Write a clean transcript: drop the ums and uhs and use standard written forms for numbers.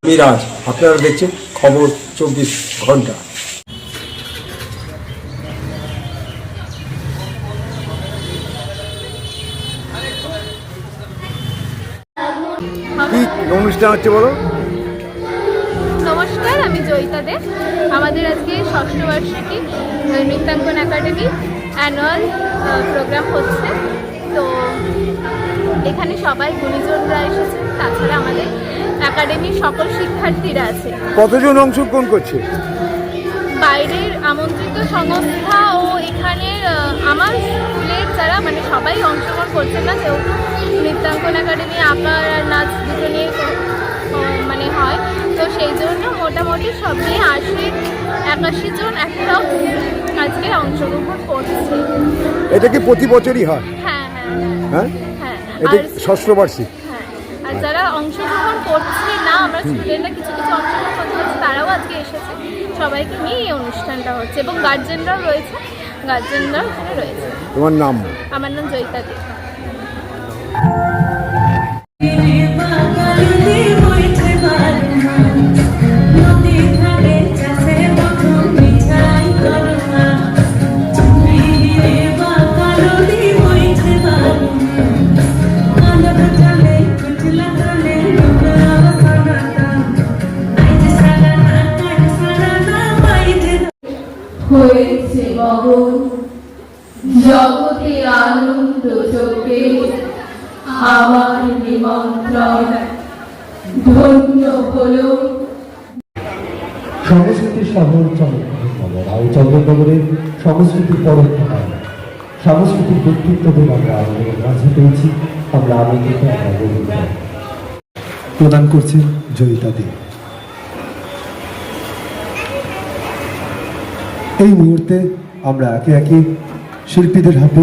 মিরাজ, আপনারা দেখছেন খবর 24 ঘন্টা। কি অনুষ্ঠান হচ্ছে বলো? নমস্কার, আমি জয়িতা দে। আমাদের আজকে ষষ্ঠ বার্ষিকী নৃত্যাঙ্কন একাডেমি অ্যানুয়াল প্রোগ্রাম হচ্ছে। তো এখানে সবাই গুণীজনরা এসেছেন, তাছাড়া আমাদের একাডেমির সকল শিক্ষার্থীরা আছে। কতজন অংশগ্রহণ করছে? বাইরের আমন্ত্রিত সংস্থা ও এখানের আমার স্কুলের যারা সবাই অংশগ্রহণ করছেন না, যেহেতু নৃত্যাঙ্কন একাডেমি আঁকা আর নাচ দুটো নিয়ে হয়, তো সেই জন্য মোটামুটি সব নিয়ে 80-81 জন একটা আজকে অংশগ্রহণ করছে। এটা কি প্রতি বছরই হয়? হ্যাঁ হ্যাঁ হ্যাঁ হ্যাঁ। এটা ষষ্ঠ বার্ষিক। হ্যাঁ, আর যারা অংশগ্রহণ করছে না, আমরা স্টুডেন্টরা কিছু অংশগ্রহণ করতে পারছি, তারাও আজকে এসেছে। সবাইকে নিয়ে এই অনুষ্ঠানটা হচ্ছে এবং গার্জেনরাও রয়েছে, গার্জেনরাও এখানে রয়েছে। তোমার নাম? আমার নাম জয়িতা দে। হয়েছে মগন জগতে আনন্দ চোখে, আমার নিমন্ত্রণ ধন্য হলো। সংস্কৃতি শহর চন্দ্রনগর, আর চন্দ্রনগরের সংস্কৃতি পরম্পরা সাংস্কৃতিক ব্যক্তিত্বদের আমরা আমাদের মাঝে পেয়েছি। আমরা আনন্দিত, আমরা গর্বিত। প্রদান করছেন জয়িতা দে। এই মুহূর্তে আমরা একে একে শিল্পীদের হাতে